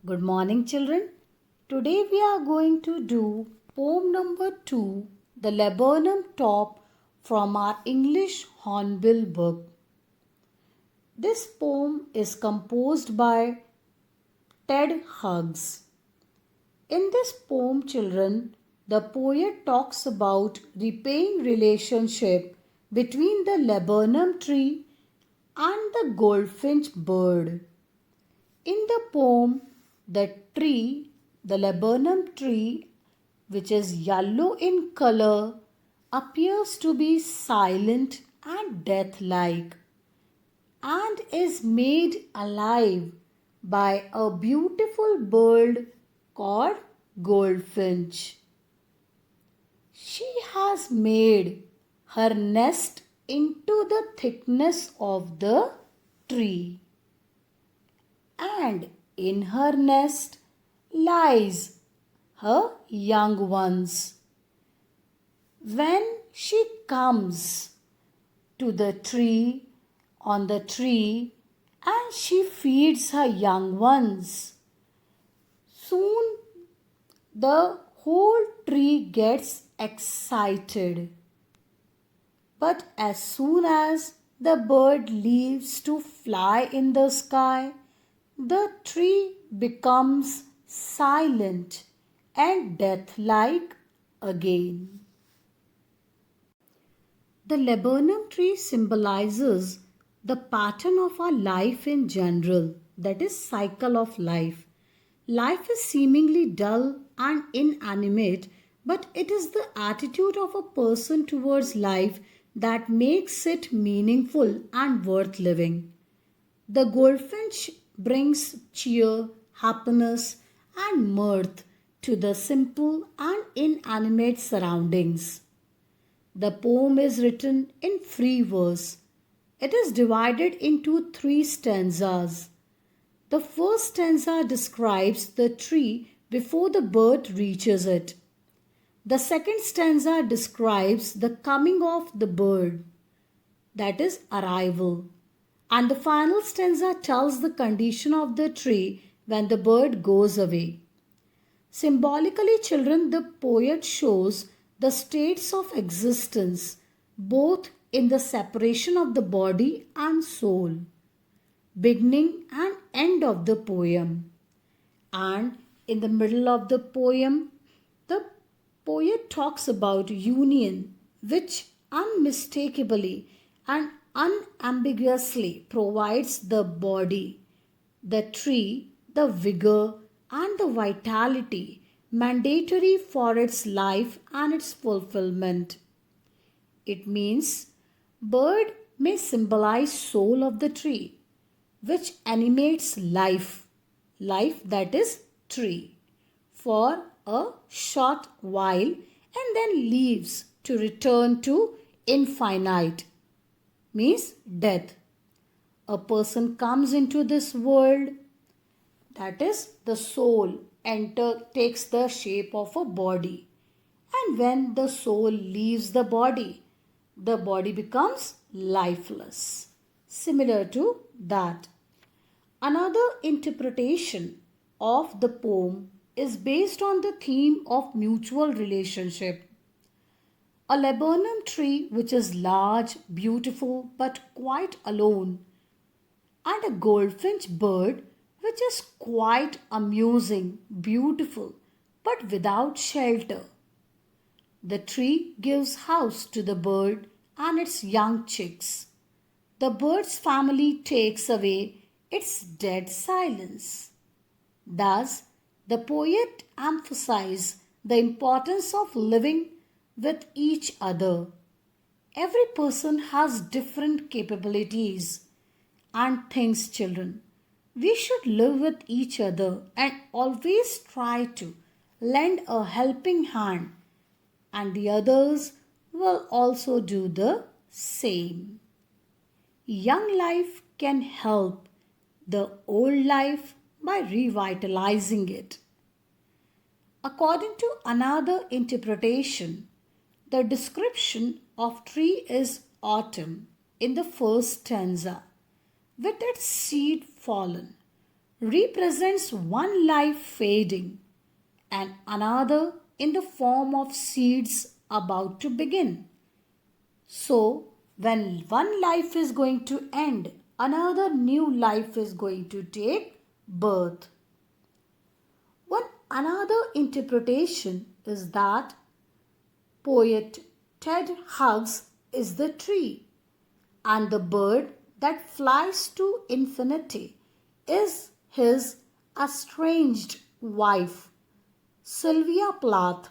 Good morning, children. Today we are going to do poem number 2, The Laburnum Top, from our English Hornbill book. This poem is composed by Ted Hughes. In this poem, children, the poet talks about repaying relationship between the laburnum tree and the goldfinch bird. In the poem, the laburnum tree, which is yellow in color, appears to be silent and death-like and is made alive by a beautiful bird called goldfinch. She has made her nest into the thickness of the tree, and in her nest lies her young ones. When she comes to the tree, and she feeds her young ones, soon the whole tree gets excited. But as soon as the bird leaves to fly in the sky, the tree becomes silent and death-like again. The laburnum tree symbolizes the pattern of our life in general, that is, cycle of life. Life is seemingly dull and inanimate, but it is the attitude of a person towards life that makes it meaningful and worth living. The goldfinch brings cheer, happiness, and mirth to the simple and inanimate surroundings. The poem is written in free verse. It is divided into 3 stanzas. The first stanza describes the tree before the bird reaches it. The second stanza describes the coming of the bird, that is, arrival. And the final stanza tells the condition of the tree when the bird goes away. Symbolically, children, the poet shows the states of existence, both in the separation of the body and soul, beginning and end of the poem. And in the middle of the poem, the poet talks about union, which unmistakably and unambiguously provides the body, the tree, the vigor and the vitality mandatory for its life and its fulfillment. It means bird may symbolize soul of the tree, which animates life, that is tree, for a short while and then leaves to return to infinite, means death. A person comes into this world, that is the soul takes the shape of a body, and when the soul leaves the body becomes lifeless. Similar to that, another interpretation of the poem is based on the theme of mutual relationship. A laburnum tree, which is large, beautiful, but quite alone, and a goldfinch bird, which is quite amusing, beautiful, but without shelter. The tree gives house to the bird and its young chicks. The bird's family takes away its dead silence. Thus, the poet emphasizes the importance of living with each other. Every person has different capabilities and things, children. We should live with each other and always try to lend a helping hand, and the others will also do the same. Young life can help the old life by revitalizing it. According to another interpretation, the description of tree is autumn in the first stanza, with its seed fallen, represents one life fading and another in the form of seeds about to begin. So, when one life is going to end, another new life is going to take birth. One another interpretation is that poet Ted Hughes is the tree, and the bird that flies to infinity is his estranged wife, Sylvia Plath,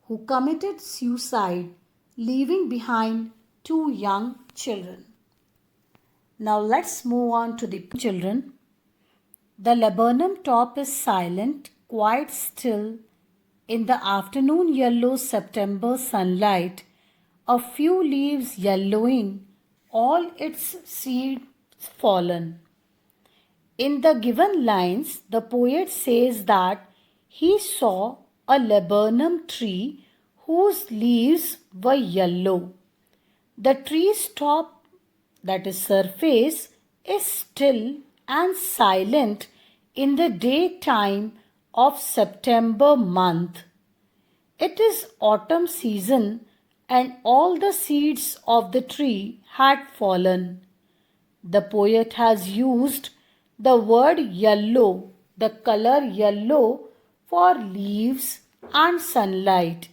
who committed suicide, leaving behind two young children. Now let's move on to the children. The laburnum top is silent, quite still. In the afternoon yellow September sunlight, a few leaves yellowing, all its seeds fallen. In the given lines, the poet says that he saw a laburnum tree whose leaves were yellow. The tree's top, that is surface, is still and silent in the daytime of September month. It is autumn season and all the seeds of the tree had fallen. The poet has used the word yellow, the color yellow, for leaves and sunlight.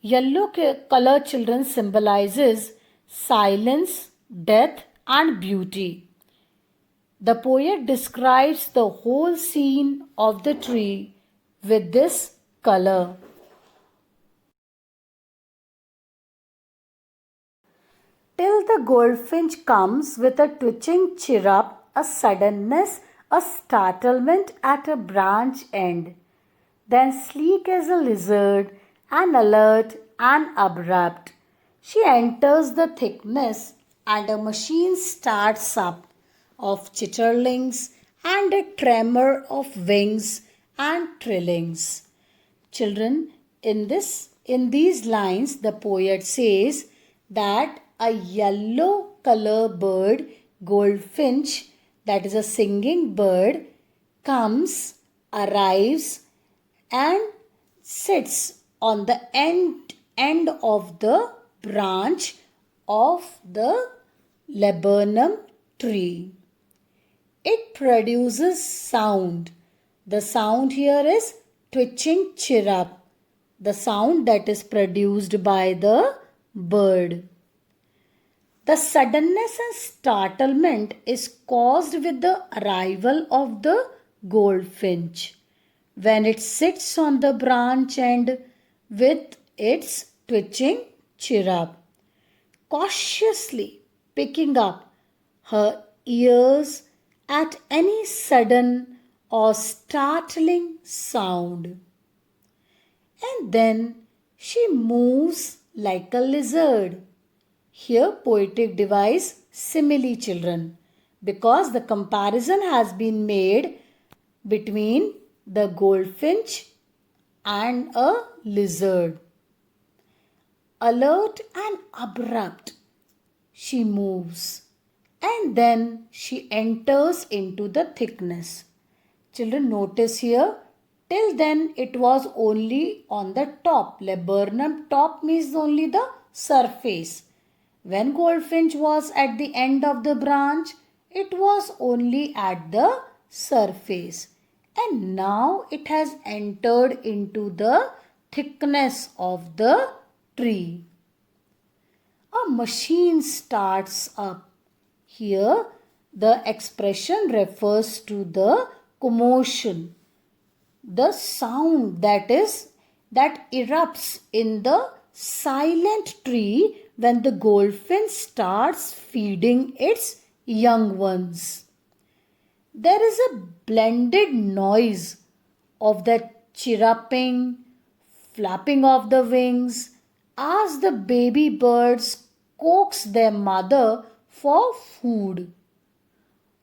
Yellow color, children, symbolizes silence, death and beauty. The poet describes the whole scene of the tree with this color. Till the goldfinch comes with a twitching chirrup, a suddenness, a startlement at a branch end. Then sleek as a lizard, and alert and abrupt, she enters the thickness, and a machine starts up of chitterlings and a tremor of wings and trillings. Children, in these lines, the poet says that a yellow color bird, goldfinch, that is a singing bird, comes, arrives, and sits on the end of the branch of the laburnum tree. It produces sound. The sound here is twitching chirrup, the sound that is produced by the bird. The suddenness and startlement is caused with the arrival of the goldfinch when it sits on the branch end with its twitching chirrup, cautiously picking up her ears at any sudden or startling sound. And then she moves like a lizard. Here poetic device simile, children, because the comparison has been made between the goldfinch and a lizard. Alert and abrupt, she moves, and then she enters into the thickness. Children, notice here, till then it was only on the top. Laburnum top means only the surface. When goldfinch was at the end of the branch, it was only at the surface. And now it has entered into the thickness of the tree. A machine starts up. Here the expression refers to the commotion, the sound that erupts in the silent tree when the goldfinch starts feeding its young ones. There is a blended noise of the chirruping, flapping of the wings as the baby birds coax their mother for food.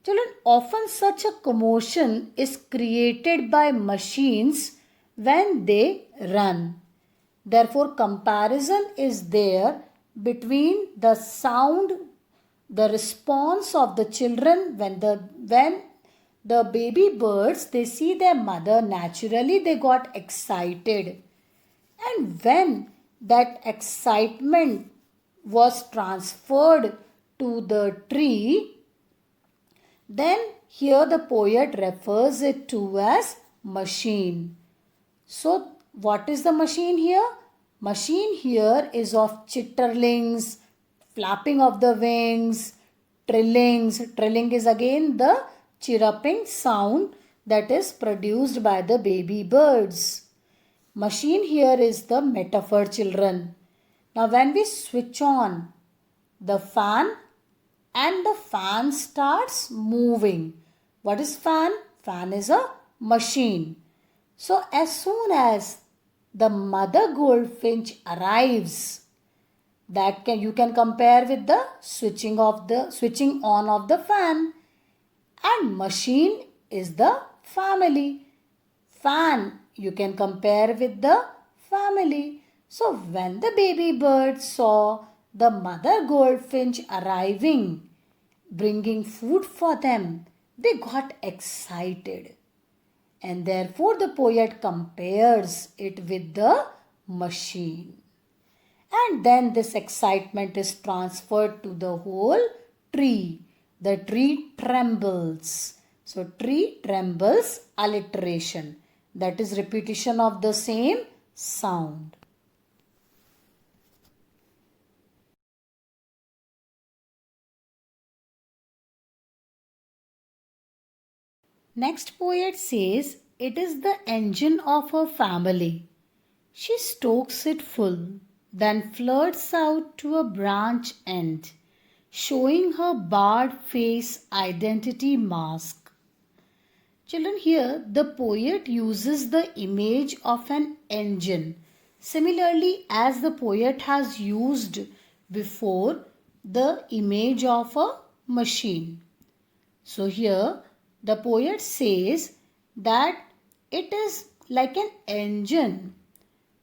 Children, often such a commotion is created by machines when they run. Therefore, comparison is there between the sound, the response of the children when the baby birds, they see their mother, naturally they got excited. And when that excitement was transferred to the tree, then here the poet refers it to as machine. So what is the machine here? Machine here is of chitterlings, flapping of the wings, trillings. Trilling is again the chirruping sound that is produced by the baby birds. Machine here is the metaphor, children. Now when we switch on the fan and the fan starts moving. What is fan? Fan is a machine. So as soon as the mother goldfinch arrives, you can compare with the switching on of the fan, and machine is the family. Fan you can compare with the family. So when the baby bird saw the mother goldfinch arriving, bringing food for them, they got excited. And therefore the poet compares it with the machine. And then this excitement is transferred to the whole tree. The tree trembles. So tree trembles, alliteration. That is repetition of the same sound. Next poet says, it is the engine of her family. She stokes it full, then flirts out to a branch end, showing her barred face identity mask. Children, here the poet uses the image of an engine, similarly as the poet has used before the image of a machine. So here the poet says that it is like an engine.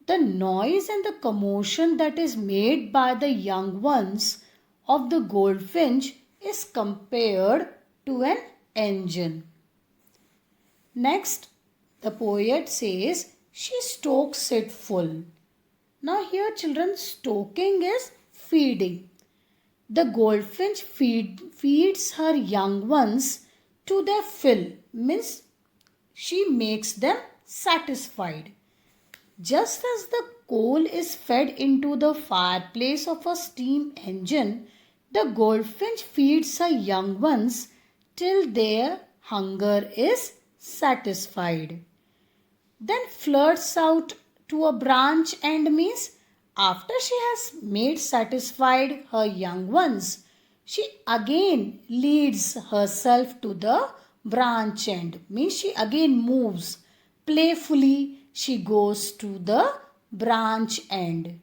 The noise and the commotion that is made by the young ones of the goldfinch is compared to an engine. Next, the poet says she stokes it full. Now here children, stoking is feeding. The goldfinch feeds her young ones to their fill, means she makes them satisfied. Just as the coal is fed into the fireplace of a steam engine, the goldfinch feeds her young ones till their hunger is satisfied. Then flirts out to a branch end means after she has made satisfied her young ones, she again leads herself to the branch end, means she again moves playfully. She goes to the branch end,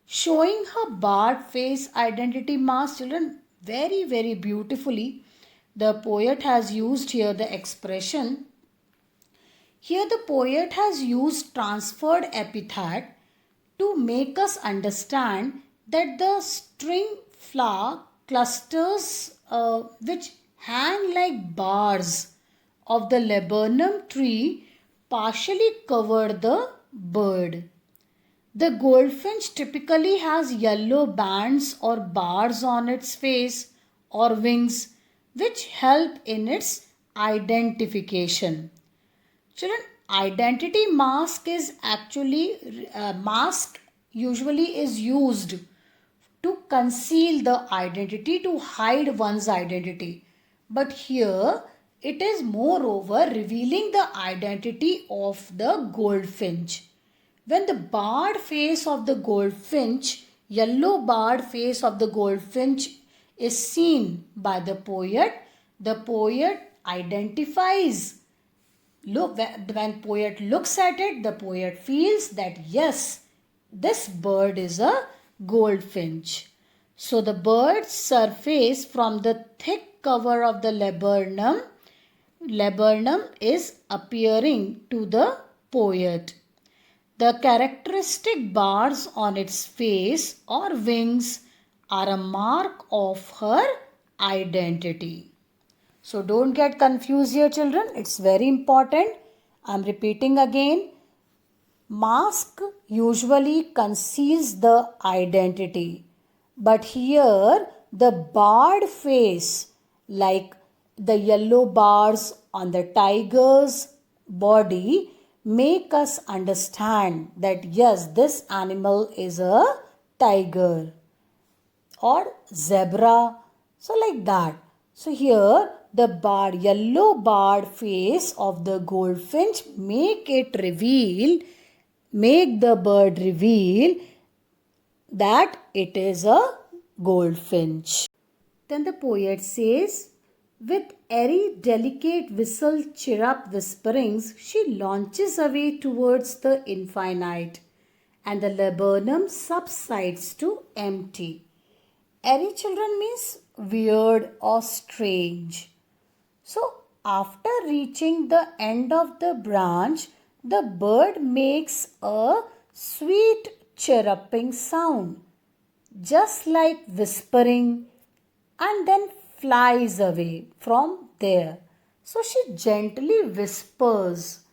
showing her barred face identity mask. Children, very beautifully the poet has used here the expression. Here the poet has used transferred epithet to make us understand that the string flower clusters which hang like bars of the laburnum tree partially cover the bird. The goldfinch typically has yellow bands or bars on its face or wings which help in its identification. Children, identity mask is actually mask usually is used to conceal the identity, to hide one's identity. But here it is moreover revealing the identity of the goldfinch. When the barred face of the goldfinch, yellow barred face of the goldfinch is seen by the poet identifies. Look, when poet looks at it, the poet feels that yes, this bird is a goldfinch. So the birds surface from the thick cover of the laburnum. Laburnum is appearing to the poet. The characteristic bars on its face or wings are a mark of her identity. So don't get confused here, children. It's very important. I'm repeating again. Mask usually conceals the identity. But here the barred face, like the yellow bars on the tiger's body, make us understand that yes, this animal is a tiger or zebra. So like that. So here the yellow barred face of the goldfinch make the bird reveal that it is a goldfinch. Then the poet says, with airy, delicate whistle chirrup whisperings, she launches away towards the infinite, and the laburnum subsides to empty. Airy, children, means weird or strange. So, after reaching the end of the branch, the bird makes a sweet chirruping sound, just like whispering, and then flies away from there. So she gently whispers.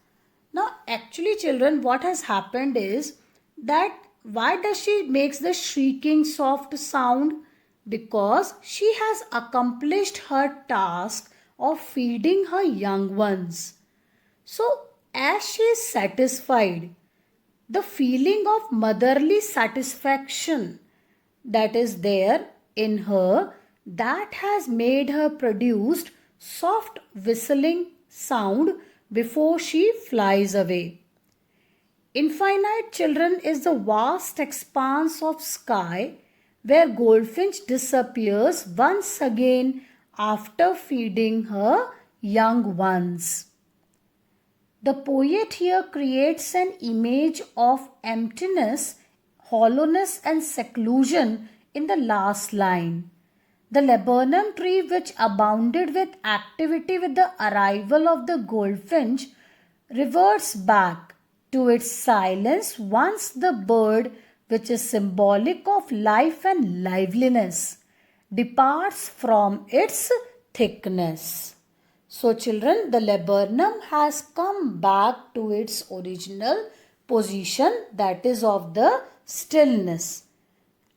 Now, actually, children, what has happened is that why does she makes the shrieking soft sound? Because she has accomplished her task of feeding her young ones. So, as she is satisfied, the feeling of motherly satisfaction that is there in her, that has made her produce soft whistling sound before she flies away. Infinite, children, is the vast expanse of sky where goldfinch disappears once again after feeding her young ones. The poet here creates an image of emptiness, hollowness and seclusion in the last line. The laburnum tree, which abounded with activity with the arrival of the goldfinch, reverts back to its silence once the bird, which is symbolic of life and liveliness, departs from its thickness. So children, the laburnum has come back to its original position, that is of the stillness,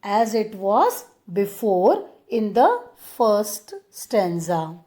as it was before in the first stanza.